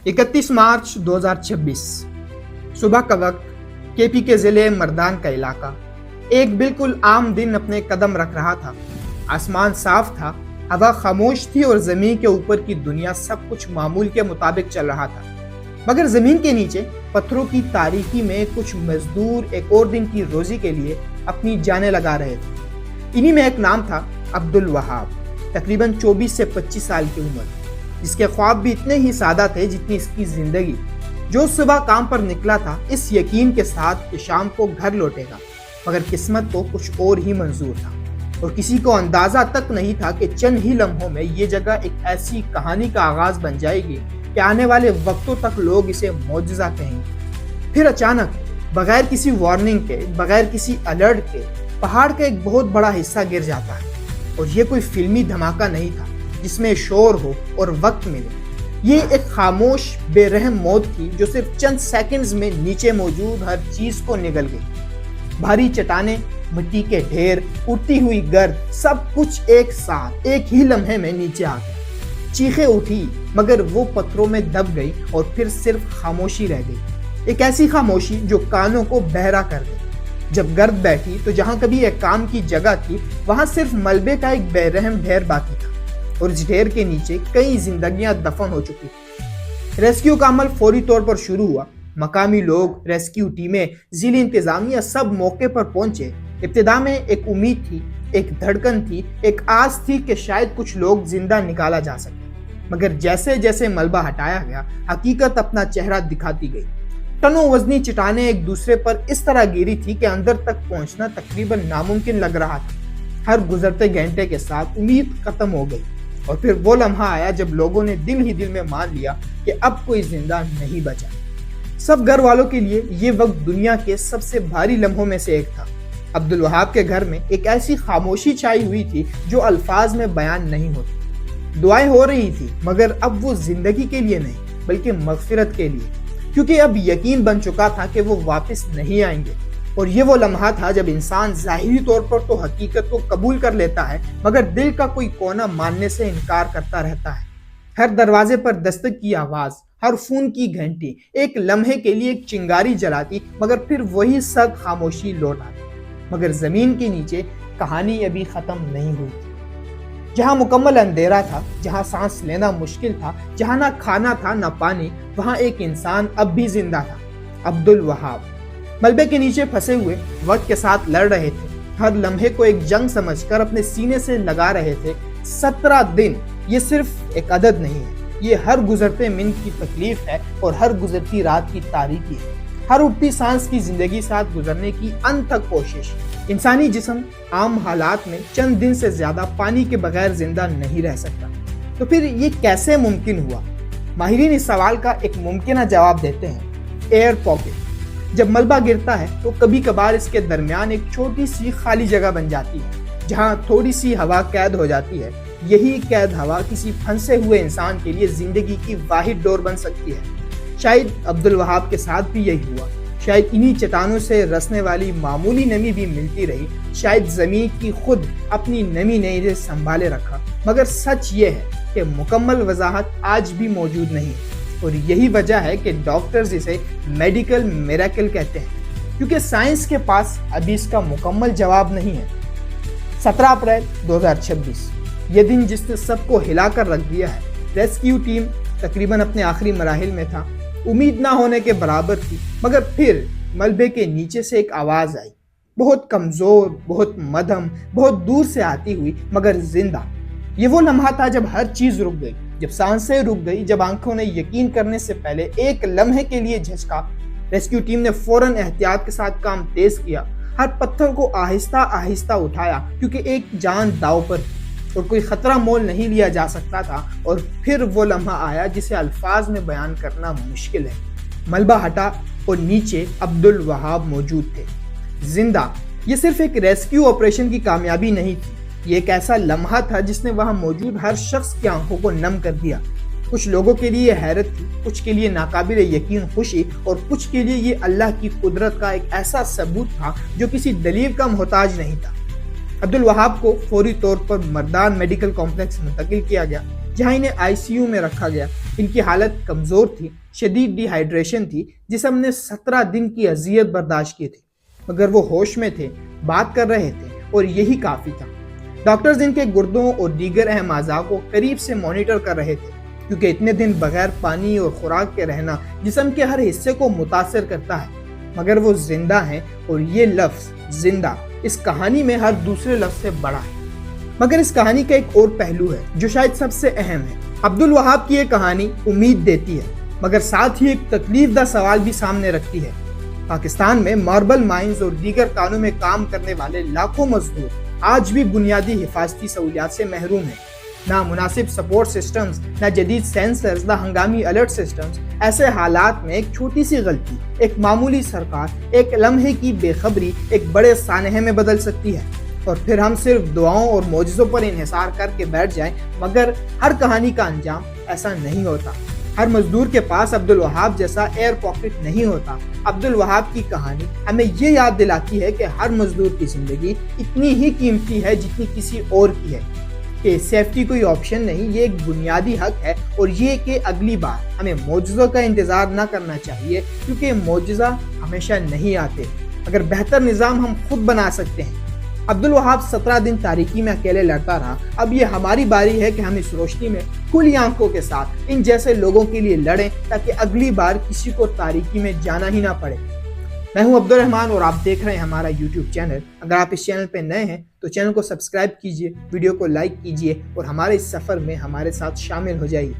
31 मार्च 2026 सुबह का वक्त, केपी के जिले मर्दान का इलाका एक बिल्कुल आम दिन अपने कदम रख रहा था। आसमान साफ था, हवा खामोश थी और जमीन के ऊपर की दुनिया सब कुछ मामूल के मुताबिक चल रहा था। मगर जमीन के नीचे पत्थरों की तारीकी में कुछ मजदूर एक और दिन की रोजी के लिए अपनी जानें लगा रहे थे। इन्हीं में एक नाम था अब्दुल वहाब, तकरीबन 24 से 25 साल की उम्र, जिसके ख्वाब भी इतने ही सादा थे जितनी इसकी जिंदगी। जो सुबह काम पर निकला था इस यकीन के साथ कि शाम को घर लौटेगा, मगर किस्मत को कुछ और ही मंजूर था और किसी को अंदाजा तक नहीं था कि चंद ही लम्हों में ये जगह एक ऐसी कहानी का आगाज बन जाएगी कि आने वाले वक्तों तक लोग इसे मौजज़ा कहेंगे। फिर अचानक, बगैर किसी वार्निंग के, बगैर किसी अलर्ट के, पहाड़ का एक बहुत बड़ा हिस्सा गिर जाता है। और ये कोई फिल्मी धमाका नहीं था जिसमें शोर हो और वक्त मिले। ये एक खामोश बेरहम मौत थी जो सिर्फ चंद सेकंड्स में नीचे मौजूद हर चीज को निगल गई। भारी चट्टानें, मिट्टी के ढेर, उड़ती हुई गर्द, सब कुछ एक साथ एक ही लम्हे में नीचे आ गया। चीखें उठी मगर वो पत्थरों में दब गई और फिर सिर्फ खामोशी रह गई। एक ऐसी खामोशी जो कानों को बहरा कर गई। जब गर्द बैठी तो जहां कभी एक काम की जगह थी वहां सिर्फ मलबे का एक बेरहम ढेर बाकी था और इस ढेर के नीचे कई जिंदगियां दफन हो चुकी थी। रेस्क्यू का अमल फौरी तौर पर शुरू हुआ। मकामी लोग, रेस्क्यू टीमें, जिले इंतजामिया सब मौके पर पहुंचे। इब्तिदा में एक उम्मीद थी, एक धड़कन थी, एक आस थी कि शायद कुछ लोग जिंदा निकाला जा सके। मगर जैसे जैसे मलबा हटाया गया, हकीकत अपना चेहरा दिखाती गई। टनों वजनी चट्टानें एक दूसरे पर इस तरह गिरी थी कि अंदर तक पहुंचना तकरीबन नामुमकिन लग रहा था। हर गुजरते घंटे के साथ उम्मीद खत्म हो गई और फिर वो लम्हा आया जब लोगों ने दिल ही दिल में मान लिया कि अब कोई जिंदा नहीं बचा। सब घर वालों के लिए ये वक्त दुनिया के सबसे भारी लम्हों में से एक था। अब्दुल वहाब के घर में एक ऐसी खामोशी छाई हुई थी जो अल्फाज में बयान नहीं होती। दुआएं हो रही थी मगर अब वो जिंदगी के लिए नहीं बल्कि मगफिरत के लिए, क्योंकि अब यकीन बन चुका था कि वो वापस नहीं आएंगे। और ये वो लम्हा था जब इंसान ज़ाहिरी तौर पर तो हकीकत को कबूल कर लेता है मगर दिल का कोई कोना मानने से इनकार करता रहता है। हर दरवाजे पर दस्तक की आवाज़, हर फोन की घंटी एक लम्हे के लिए एक चिंगारी जलाती, मगर फिर वही सख्त खामोशी लौट आती। मगर जमीन के नीचे कहानी अभी खत्म नहीं हुई थी। जहाँ मुकम्मल अंधेरा था, जहाँ सांस लेना मुश्किल था, जहाँ ना खाना था ना पानी, वहाँ एक इंसान अब भी जिंदा था, अब्दुल वहाब। मलबे के नीचे फंसे हुए वक्त के साथ लड़ रहे थे, हर लम्हे को एक जंग समझकर अपने सीने से लगा रहे थे। 17 दिन ये सिर्फ एक अदद नहीं है, ये हर गुजरते मिनट की तकलीफ है और हर गुजरती रात की तारीकी है, हर उठती सांस की जिंदगी साथ गुजरने की अनथक कोशिश। इंसानी जिस्म आम हालात में चंद दिन से ज्यादा पानी के बगैर जिंदा नहीं रह सकता। तो फिर ये कैसे मुमकिन हुआ? माहिरीन इस सवाल का एक मुमकिन जवाब देते हैं, एयर पॉकेट। जब मलबा गिरता है तो कभी कभार इसके दरमियान एक छोटी सी खाली जगह बन जाती है जहां थोड़ी सी हवा कैद हो जाती है। यही कैद हवा किसी फंसे हुए इंसान के लिए जिंदगी की वाहिद डोर बन सकती है। शायद अब्दुल वहाब के साथ भी यही हुआ। शायद इन्हीं चट्टानों से रसने वाली मामूली नमी भी मिलती रही। शायद जमीन की खुद अपनी नमी ने इसे संभाले रखा। मगर सच ये है कि मुकम्मल वजाहत आज भी मौजूद नहीं, और यही वजह है कि डॉक्टर्स इसे मेडिकल मिरेकल कहते हैं, क्योंकि साइंस के पास अभी इसका मुकम्मल जवाब नहीं है। 17 अप्रैल 2026, ये दिन जिसने सबको हिलाकर रख दिया है। रेस्क्यू टीम तकरीबन अपने आखिरी मराहिल में था। उम्मीद ना होने के बराबर थी, मगर फिर मलबे के नीचे से एक आवाज आई, बहुत कमजोर, बहुत मध्यम, बहुत दूर से आती हुई मगर जिंदा। ये वो लम्हा था जब हर चीज रुक गई, जब सांसें रुक गई, जब आंखों ने यकीन करने से पहले एक लम्हे के लिए झटका। रेस्क्यू टीम ने फौरन एहतियात के साथ काम तेज किया, हर पत्थर को आहिस्ता आहिस्ता उठाया, क्योंकि एक जान दांव पर थी और कोई खतरा मोल नहीं लिया जा सकता था। और फिर वो लम्हा आया जिसे अल्फाज में बयान करना मुश्किल है। मलबा हटा और नीचे अब्दुल वहाब मौजूद थे, जिंदा। ये सिर्फ एक रेस्क्यू ऑपरेशन की कामयाबी नहीं थी, ये एक ऐसा लम्हा था जिसने वहां मौजूद हर शख्स की आंखों को नम कर दिया। कुछ लोगों के लिए हैरत थी, कुछ के लिए नाकाबिले यकीन खुशी, और कुछ के लिए ये अल्लाह की कुदरत का एक ऐसा सबूत था जो किसी दलील का मोहताज नहीं था। अब्दुल वहाब को फौरी तौर पर मर्दान मेडिकल कॉम्प्लेक्स मुंतकिल किया गया। जहां इन्हें आईसीयू में रखा गया। इनकी हालत कमजोर थी, शदीद डिहाइड्रेशन थी, जिसम ने 17 दिन की अजियत बर्दाश्त की थी, मगर वो होश में थे, बात कर रहे थे और यही काफी था। डॉक्टर्स इनके गुर्दों और दीगर अहम अज़ा को करीब से मॉनिटर कर रहे थे, क्योंकि इतने दिन बगैर पानी और खुराक के रहना जिस्म के हर हिस्से को मुतासर करता है। मगर वो जिंदा हैं और ये लफ्ज जिंदा इस कहानी में हर दूसरे लफ्ज से बड़ा है। मगर इस कहानी का एक और पहलू है जो शायद सबसे अहम है। अब्दुल वहाब की ये कहानी उम्मीद देती है, मगर साथ ही एक तकलीफदा सवाल भी सामने रखती है। पाकिस्तान में मार्बल माइंस और दीगर कानों में काम करने वाले लाखों मजदूर आज भी बुनियादी हिफाजती सहूलियात से महरूम हैं। ना मुनासिब सपोर्ट सिस्टम्स, ना जदीद सेंसर्स, ना हंगामी अलर्ट सिस्टम्स। ऐसे हालात में एक छोटी सी गलती, एक मामूली सरकार, एक लम्हे की बेखबरी एक बड़े सानहे में बदल सकती है। और फिर हम सिर्फ दुआओं और मौजज़ों पर इन्हिसार करके बैठ जाएं, मगर हर कहानी का अंजाम ऐसा नहीं होता। हर मजदूर के पास अब्दुल वहाब जैसा एयर पॉकेट नहीं होता। अब्दुल वहाब की कहानी हमें ये याद दिलाती है कि हर मजदूर की जिंदगी इतनी ही कीमती है जितनी किसी और की है, कि सेफ्टी कोई ऑप्शन नहीं, ये एक बुनियादी हक है। और ये कि अगली बार हमें मौजज़ों का इंतज़ार न करना चाहिए, क्योंकि मौजज़ा हमेशा नहीं आते, मगर बेहतर निज़ाम हम खुद बना सकते हैं। अब्दुल वहाब 17 दिन तारीकी में अकेले लड़ता रहा। अब ये हमारी बारी है कि हम इस रोशनी में खुली आंखों के साथ इन जैसे लोगों के लिए लड़ें, ताकि अगली बार किसी को तारीकी में जाना ही ना पड़े। मैं हूं अब्दुल रहमान और आप देख रहे हैं हमारा YouTube चैनल। अगर आप इस चैनल पे नए हैं तो चैनल को सब्सक्राइब कीजिए, वीडियो को लाइक कीजिए और हमारे इस सफ़र में हमारे साथ शामिल हो जाइए।